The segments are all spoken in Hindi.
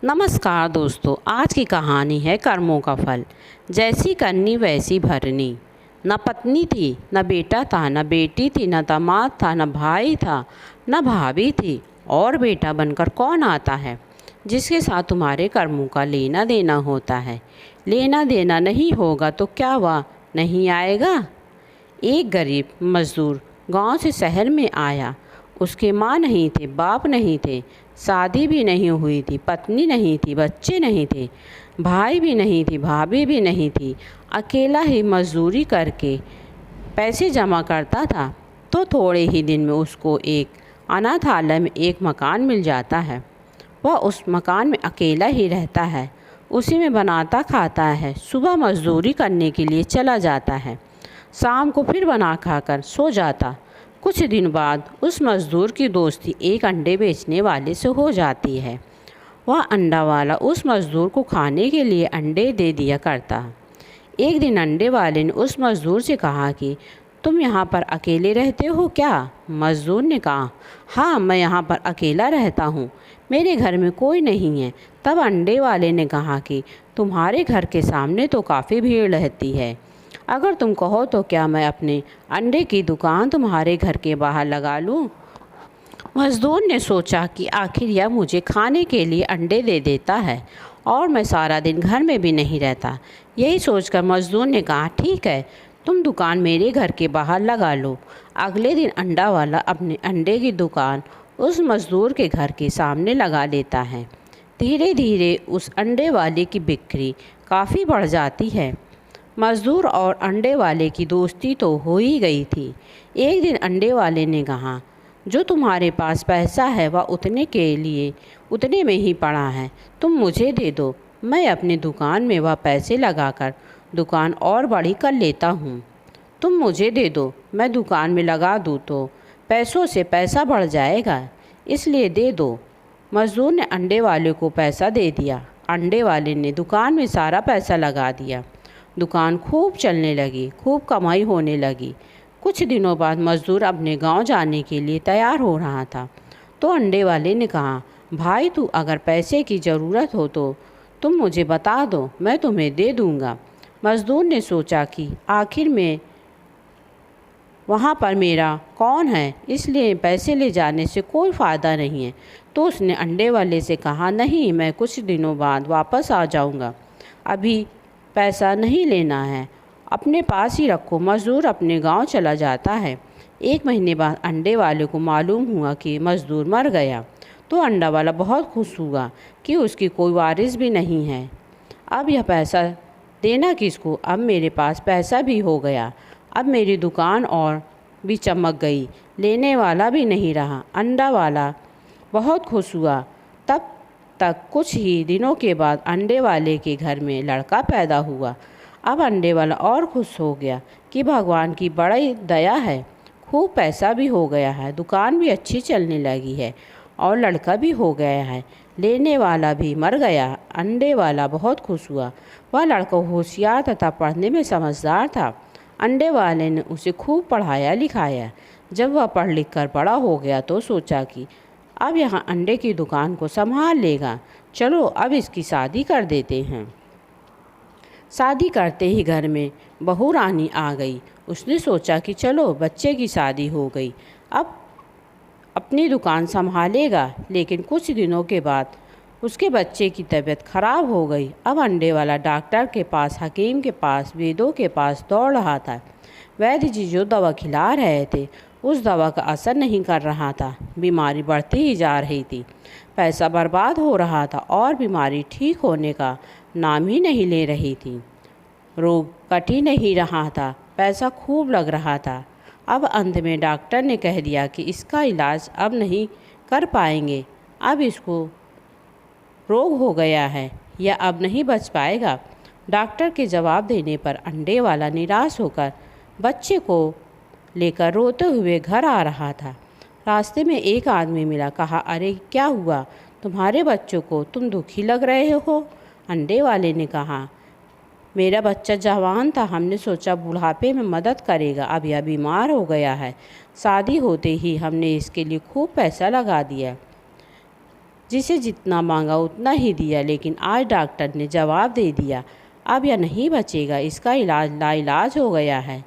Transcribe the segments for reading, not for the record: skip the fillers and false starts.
नमस्कार दोस्तों, आज की कहानी है कर्मों का फल। जैसी करनी वैसी भरनी। न पत्नी थी, न बेटा था, न बेटी थी, न दामाद था, न भाई था, न भाभी थी। और बेटा बनकर कौन आता है जिसके साथ तुम्हारे कर्मों का लेना देना होता है। लेना देना नहीं होगा तो क्या वह नहीं आएगा। एक गरीब मजदूर गांव से शहर में आया। उसके माँ नहीं थे, बाप नहीं थे, शादी भी नहीं हुई थी, पत्नी नहीं थी, बच्चे नहीं थे, भाई भी नहीं थी, भाभी भी नहीं थी। अकेला ही मजदूरी करके पैसे जमा करता था। तो थोड़े ही दिन में उसको एक अनाथालय में एक मकान मिल जाता है। वह उस मकान में अकेला ही रहता है, उसी में बनाता खाता है। सुबह मजदूरी करने के लिए चला जाता है, शाम को फिर बना खाकर सो जाता। कुछ दिन बाद उस मज़दूर की दोस्ती एक अंडे बेचने वाले से हो जाती है। वह अंडा वाला उस मज़दूर को खाने के लिए अंडे दे दिया करता। एक दिन अंडे वाले ने उस मज़दूर से कहा कि तुम यहाँ पर अकेले रहते हो क्या? मज़दूर ने कहा, हाँ, मैं यहाँ पर अकेला रहता हूँ, मेरे घर में कोई नहीं है। तब अंडे वाले ने कहा कि तुम्हारे घर के सामने तो काफ़ी भीड़ रहती है, अगर तुम कहो तो क्या मैं अपने अंडे की दुकान तुम्हारे घर के बाहर लगा लूं? मज़दूर ने सोचा कि आखिर यह मुझे खाने के लिए अंडे दे देता है और मैं सारा दिन घर में भी नहीं रहता। यही सोचकर मज़दूर ने कहा, ठीक है, तुम दुकान मेरे घर के बाहर लगा लो। अगले दिन अंडा वाला अपने अंडे की दुकान उस मज़दूर के घर के सामने लगा देता है। धीरे धीरे उस अंडे वाले की बिक्री काफ़ी बढ़ जाती है। मज़दूर और अंडे वाले की दोस्ती तो हो ही गई थी। एक दिन अंडे वाले ने कहा, जो तुम्हारे पास पैसा है वह उतने में ही पड़ा है, तुम मुझे दे दो, मैं अपनी दुकान में वह पैसे लगाकर दुकान और बड़ी कर लेता हूँ। तुम मुझे दे दो, मैं दुकान में लगा दूँ तो पैसों से पैसा बढ़ जाएगा, इसलिए दे दो। मज़दूर ने अंडे वाले को पैसा दे दिया। अंडे वाले ने दुकान में सारा पैसा लगा दिया। दुकान खूब चलने लगी, खूब कमाई होने लगी। कुछ दिनों बाद मज़दूर अपने गांव जाने के लिए तैयार हो रहा था। तो अंडे वाले ने कहा, भाई, तू अगर पैसे की ज़रूरत हो तो तुम मुझे बता दो, मैं तुम्हें दे दूँगा। मज़दूर ने सोचा कि आखिर में वहाँ पर मेरा कौन है, इसलिए पैसे ले जाने से कोई फ़ायदा नहीं है। तो उसने अंडे वाले से कहा, नहीं, मैं कुछ दिनों बाद वापस आ जाऊँगा, अभी पैसा नहीं लेना है, अपने पास ही रखो। मज़दूर अपने गांव चला जाता है। एक महीने बाद अंडे वाले को मालूम हुआ कि मज़दूर मर गया। तो अंडा वाला बहुत खुश हुआ कि उसकी कोई वारिस भी नहीं है। अब यह पैसा देना किसको? अब मेरे पास पैसा भी हो गया, अब मेरी दुकान और भी चमक गई, लेने वाला भी नहीं रहा। अंडा वाला बहुत खुश हुआ। तब तक कुछ ही दिनों के बाद अंडे वाले के घर में लड़का पैदा हुआ। अब अंडे वाला और खुश हो गया कि भगवान की बड़ी दया है, खूब पैसा भी हो गया है, दुकान भी अच्छी चलने लगी है और लड़का भी हो गया है, लेने वाला भी मर गया। अंडे वाला बहुत खुश हुआ। वह लड़का होशियार तथा पढ़ने में समझदार था। अंडे वाले ने उसे खूब पढ़ाया लिखाया। जब वह पढ़ लिख कर बड़ा हो गया तो सोचा कि अब यहाँ अंडे की दुकान को संभाल लेगा, चलो अब इसकी शादी कर देते हैं। शादी करते ही घर में बहू रानी आ गई। उसने सोचा कि चलो बच्चे की शादी हो गई, अब अपनी दुकान संभालेगा। लेकिन कुछ दिनों के बाद उसके बच्चे की तबीयत खराब हो गई। अब अंडे वाला डॉक्टर के पास, हकीम के पास, वैद्यों के पास दौड़ रहा था। वैद्य जी जो दवा खिला रहे थे उस दवा का असर नहीं कर रहा था, बीमारी बढ़ती ही जा रही थी, पैसा बर्बाद हो रहा था और बीमारी ठीक होने का नाम ही नहीं ले रही थी। रोग कट ही नहीं रहा था, पैसा खूब लग रहा था। अब अंत में डॉक्टर ने कह दिया कि इसका इलाज अब नहीं कर पाएंगे, अब इसको रोग हो गया है, यह अब नहीं बच पाएगा। डॉक्टर के जवाब देने पर अंडे वाला निराश होकर बच्चे को लेकर रोते हुए घर आ रहा था। रास्ते में एक आदमी मिला। कहा, अरे क्या हुआ, तुम्हारे बच्चों को तुम दुखी लग रहे हो? अंडे वाले ने कहा, मेरा बच्चा जवान था, हमने सोचा बुढ़ापे में मदद करेगा, अब यह बीमार हो गया है, शादी होते ही हमने इसके लिए खूब पैसा लगा दिया, जिसे जितना मांगा उतना ही दिया, लेकिन आज डॉक्टर ने जवाब दे दिया अब यह नहीं बचेगा, इसका इलाज लाइलाज हो गया है,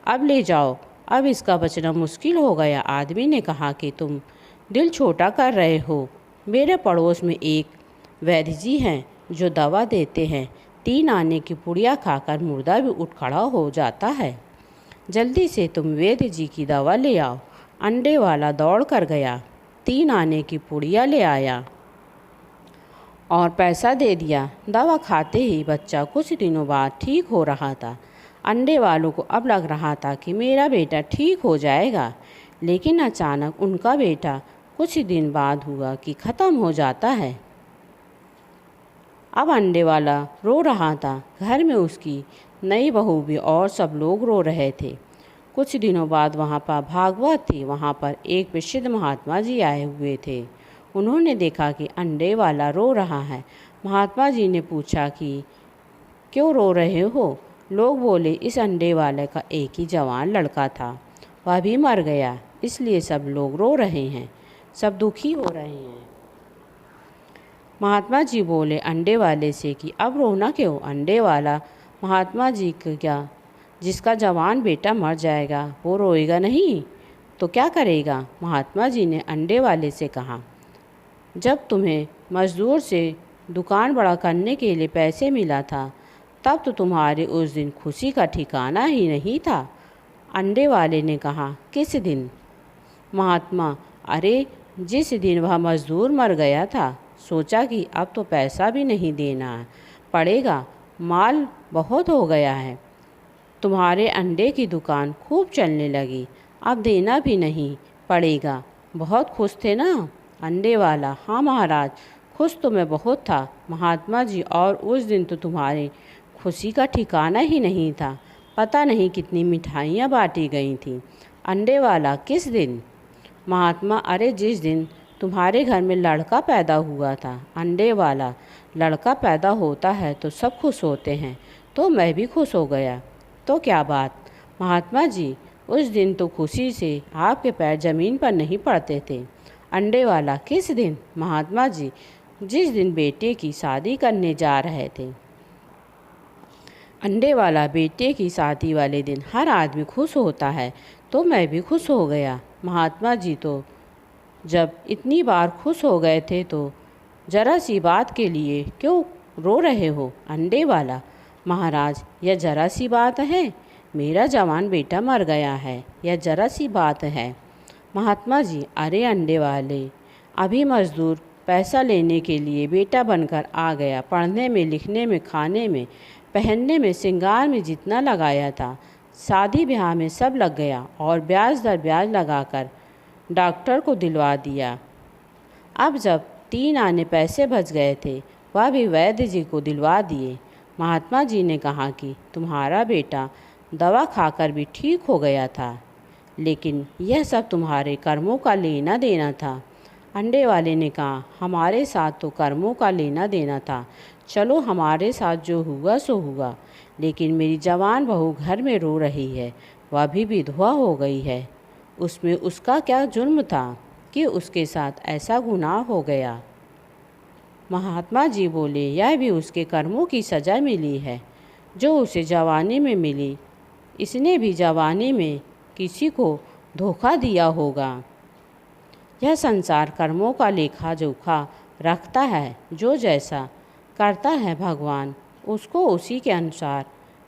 अब ले जाओ, अब इसका बचना मुश्किल हो गया। आदमी ने कहा कि तुम दिल छोटा कर रहे हो, मेरे पड़ोस में एक वैद्य जी हैं जो दवा देते हैं, 3 आने की पुड़िया खाकर मुर्दा भी उठ खड़ा हो जाता है, जल्दी से तुम वैद्य जी की दवा ले आओ। अंडे वाला दौड़ कर गया, 3 आने की पुड़िया ले आया और पैसा दे दिया। दवा खाते ही बच्चा कुछ दिनों बाद ठीक हो रहा था। अंडे वालों को अब लग रहा था कि मेरा बेटा ठीक हो जाएगा, लेकिन अचानक उनका बेटा कुछ दिन बाद हुआ कि ख़त्म हो जाता है। अब अंडे वाला रो रहा था, घर में उसकी नई बहू भी और सब लोग रो रहे थे। कुछ दिनों बाद वहाँ पर भागवत थी, वहाँ पर एक प्रसिद्ध महात्मा जी आए हुए थे। उन्होंने देखा कि अंडे वाला रो रहा है। महात्मा जी ने पूछा कि क्यों रो रहे हो? लोग बोले इस अंडे वाले का एक ही जवान लड़का था, वह भी मर गया, इसलिए सब लोग रो रहे हैं, सब दुखी हो रहे हैं। महात्मा जी बोले अंडे वाले से कि अब रोना क्यों? अंडे वाला महात्मा जी को क्या, जिसका जवान बेटा मर जाएगा वो रोएगा नहीं तो क्या करेगा? महात्मा जी ने अंडे वाले से कहा, जब तुम्हें मज़दूर से दुकान बड़ा करने के लिए पैसे मिला था तब तो तुम्हारे उस दिन खुशी का ठिकाना ही नहीं था। अंडे वाले ने कहा, किस दिन? महात्मा, अरे जिस दिन वह मज़दूर मर गया था, सोचा कि अब तो पैसा भी नहीं देना पड़ेगा, माल बहुत हो गया है, तुम्हारे अंडे की दुकान खूब चलने लगी, अब देना भी नहीं पड़ेगा, बहुत खुश थे ना? अंडे वाला, हाँ महाराज, खुश तो मैं बहुत था महात्मा जी, और उस दिन तो तुम्हारी खुशी का ठिकाना ही नहीं था, पता नहीं कितनी मिठाइयाँ बांटी गई थीं। अंडे वाला, किस दिन? महात्मा, अरे जिस दिन तुम्हारे घर में लड़का पैदा हुआ था। अंडे वाला, लड़का पैदा होता है तो सब खुश होते हैं, तो मैं भी खुश हो गया, तो क्या बात? महात्मा जी, उस दिन तो खुशी से आपके पैर ज़मीन पर नहीं पड़ते थे। अंडे वाला, किस दिन? महात्मा जी, जिस दिन बेटे की शादी करने जा रहे थे। अंडे वाला, बेटे की शादी वाले दिन हर आदमी खुश होता है, तो मैं भी खुश हो गया। महात्मा जी, तो जब इतनी बार खुश हो गए थे तो ज़रा सी बात के लिए क्यों रो रहे हो? अंडे वाला, महाराज यह ज़रा सी बात है, मेरा जवान बेटा मर गया है, यह ज़रा सी बात है। महात्मा जी, अरे अंडे वाले, अभी मज़दूर पैसा लेने के लिए बेटा बनकर आ गया, पढ़ने में, लिखने में, खाने में, पहनने में, श्रृंगार में जितना लगाया था, शादी ब्याह में सब लग गया और ब्याज दर ब्याज लगाकर डॉक्टर को दिलवा दिया। अब जब 3 आने पैसे बच गए थे, वह भी वैद्य जी को दिलवा दिए। महात्मा जी ने कहा कि तुम्हारा बेटा दवा खाकर भी ठीक हो गया था, लेकिन यह सब तुम्हारे कर्मों का लेना देना था। अंडे वाले ने कहा, हमारे साथ तो कर्मों का लेना देना था, चलो हमारे साथ जो हुआ सो हुआ, लेकिन मेरी जवान बहू घर में रो रही है, वह भी विधवा हो गई है, उसमें उसका क्या जुर्म था कि उसके साथ ऐसा गुनाह हो गया? महात्मा जी बोले, यह भी उसके कर्मों की सज़ा मिली है जो उसे जवानी में मिली, इसने भी जवानी में किसी को धोखा दिया होगा। यह संसार कर्मों का लेखा जोखा रखता है, जो जैसा करता है भगवान उसको उसी के अनुसार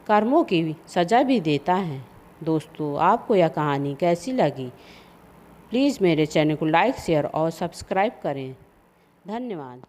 कर्मों की सज़ा भी देता है। दोस्तों, आपको यह कहानी कैसी लगी? प्लीज़ मेरे चैनल को लाइक, शेयर और सब्सक्राइब करें। धन्यवाद।